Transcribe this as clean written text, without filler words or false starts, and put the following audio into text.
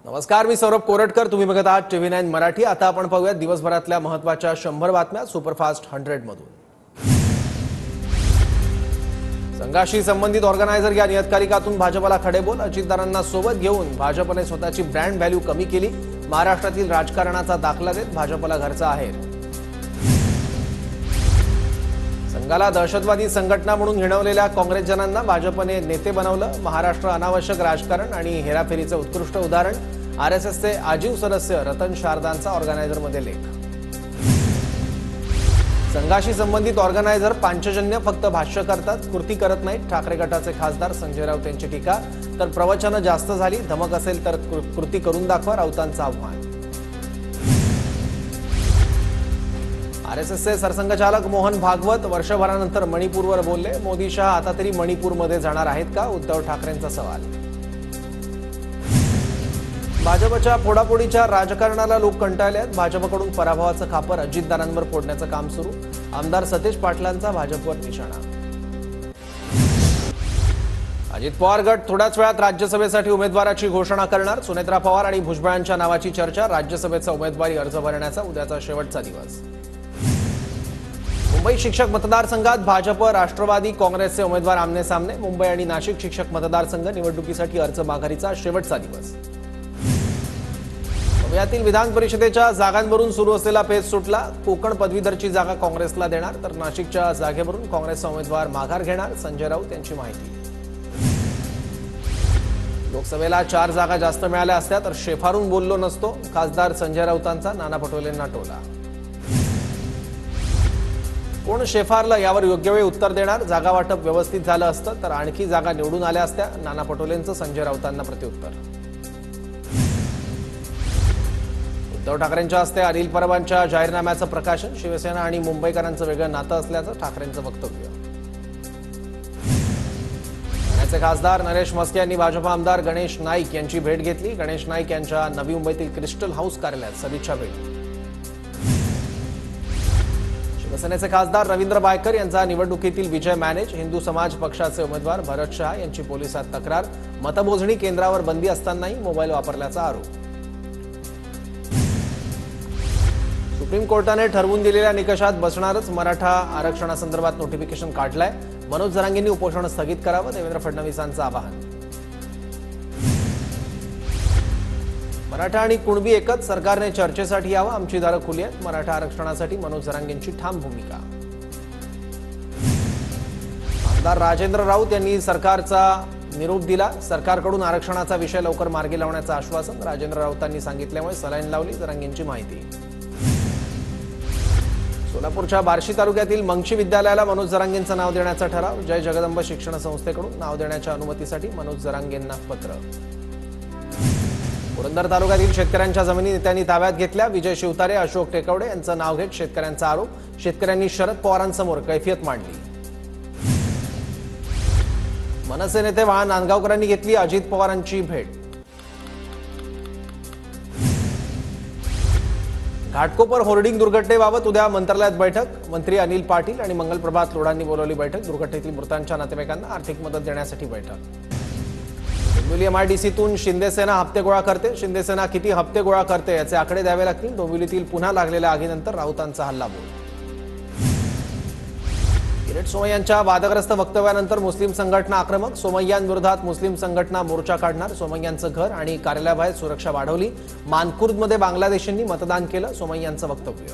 नमस्कार, मी सौरभ कोरटकर. तुम्ही बघत आहात TV9 मराठी. आता आपण पाहूया दिवसभरातल्या महत्त्वाच्या 100 बातम्या सुपरफास्ट 100 मधून. संघाशी संबंधित ऑर्गनायझर या नियतकालिकातून भाजपला खडेबोल. अजितदारांना सोबत घेऊन भाजपने स्वतःची ब्रँड व्हॅल्यू कमी केली. महाराष्ट्रातील राजकारणाचा दाखला देत भाजपला घरचा आहे. संघाला दहशतवादी संघटना म्हणून हिणवलेल्या काँग्रेसजनांना भाजपने नेते बनवलं. महाराष्ट्र अनावश्यक राजकारण आणि हेराफेरीचं उत्कृष्ट उदाहरण. आरएसएसचे आजीव सदस्य रतन शारदांचा ऑर्गनायझरमध्ये लेख. संघाशी संबंधित ऑर्गनायझर पांचजन्य फक्त भाष्य करतात, कृती करत नाहीत. ठाकरे गटाचे खासदार संजय राऊत यांची टीका. तर प्रवचनं जास्त झाली, धमक असेल तर कृती करून दाखवा, राऊतांचं आव्हान. आरएसएसचे सरसंघचालक मोहन भागवत वर्षभरानंतर मणिपूरवर बोलले. मोदी शहा आता तरी मणिपूरमध्ये जाणार आहेत का? उद्धव ठाकरेंचा सवाल. भाजपच्या फोडाफोडीच्या राजकारणाला लोक कंटाळले आहेत. भाजपकडून पराभवाचं खापर अजितदारांवर फोडण्याचं काम सुरू. आमदार सतेज पाटलांचा भाजपवर निशाणा. अजित पवार गट थोड्याच वेळात राज्यसभेसाठी उमेदवाराची घोषणा करणार. सुनेत्रा पवार आणि भुजबळांच्या नावाची चर्चा. राज्यसभेचा उमेदवारी अर्ज भरण्याचा उद्याचा शेवटचा दिवस. मुंबई शिक्षक मतदारसंघात भाजप राष्ट्रवादी काँग्रेसचे उमेदवार आमने सामने. मुंबई आणि नाशिक शिक्षक मतदारसंघ निवडणुकीसाठी अर्ज माघारीचा शेवटचा दिवस. पुण्यातील विधान परिषदेच्या जागांवरून सुरू असलेला पेच सुटला. कोकण पदवीधरची जागा काँग्रेसला देणार, तर नाशिकच्या जागेवरून काँग्रेसचा उमेदवार माघार घेणार. संजय राऊत यांची माहिती. लोकसभेला 4 जागा जास्त मिळाल्या असत्या तर शेफारून बोललो नसतो. खासदार संजय राऊतांचा नाना पटोलेंना टोला. कोण शेफारलं यावर योग्य वेळी उत्तर देणार. जागा वाटप व्यवस्थित झालं असतं तर आणखी जागा निवडून आल्या असत्या. नाना पटोलेंचं संजय राऊतांना प्रत्युत्तर. उद्धव ठाकरेंच्या हस्ते अनिल परबांच्या जाहीरनाम्याचं प्रकाशन. शिवसेना आणि मुंबईकरांचं वेगळं नातं असल्याचं ठाकरेंचं वक्तव्य. ठाण्याचे खासदार नरेश म्हस्के यांनी भाजप आमदार गणेश नाईक यांची भेट घेतली. गणेश नाईक यांच्या नवी मुंबईतील क्रिस्टल हाऊस कार्यालयात सदिच्छा भेट. शिवसेनेचे खासदार रवींद्र बायकर यांचा निवडणुकीतील विजय मॅनेज. हिंदू समाज पक्षाचे उमेदवार भरत शहा यांची पोलिसात तक्रार. मतमोजणी केंद्रावर बंदी असतानाही मोबाईल वापरल्याचा आरोप. सुप्रीम कोर्टाने ठरवून दिलेल्या निकषात बसणारच. मराठा आरक्षणासंदर्भात नोटिफिकेशन काढलंय. मनोज जरांगेंनी उपोषण स्थगित करावं. देवेंद्र फडणवीसांचं आवाहन. मराठा आणि कुणबी एकच. सरकारने चर्चेसाठी यावं. आमची दारं खुली आहेत. मराठा आरक्षणासाठी मनोज जरांगेंची ठाम भूमिका. आमदार राजेंद्र राऊत यांनी सरकारचा निरोप दिला. सरकारकडून आरक्षणाचा विषय लवकर मार्गी लावण्याचं आश्वासन राजेंद्र राऊतांनी सांगितल्यामुळे सलाईन लावली. जरांगेंची माहिती. सोलापूरच्या बार्शी तालुक्यातील मंगशी विद्यालयाला मनोज जरांगेंचं नाव देण्याचा ठराव. जय जगदंब शिक्षण संस्थेकडून नाव देण्याच्या अनुमतीसाठी मनोज जरांगेंना पत्र. पुरंदर तालुक्यातील शेतकऱ्यांच्या जमिनी नेत्यांनी ताब्यात घेतल्या. विजय शिवतारे, अशोक टेकवडे यांचं नाव घेत शेतकऱ्यांचा आरोप. शेतकऱ्यांनी शरद पवारांसमोर कैफियत मांडली. मनसे नेते वाळा नांदगावकरांनी घेतली अजित पवारांची भेट. घाटकोपर होर्डिंग दुर्घटनेबाबत उद्या मंत्रालयात बैठक. मंत्री अनिल पाटील आणि मंगलप्रभात लोढांनी बोलावली बैठक. दुर्घटनेतील मृतांच्या नातेवाईकांना आर्थिक मदत देण्यासाठी बैठक. डोंबिवली एमआयडीसीतून शिंदेसेना हप्ते गोळा करते. शिंदेसेना किती हप्ते गोळा करते याचे आकडे द्यावे लागतील. डोंबिवलीतील पुन्हा लागलेल्या आगीनंतर राऊतांचा हल्लाबोल. किरीट सोमय्यांच्या वादग्रस्त वक्तव्यानंतर मुस्लिम संघटना आक्रमक. सोमय्यांविरोधात मुस्लिम संघटना मोर्चा काढणार. सोमय्यांचं घर आणि कार्यालयाबाहेर सुरक्षा वाढवली. मानखुर्दमध्ये बांगलादेशींनी मतदान केलं. सोमय्यांचं वक्तव्य.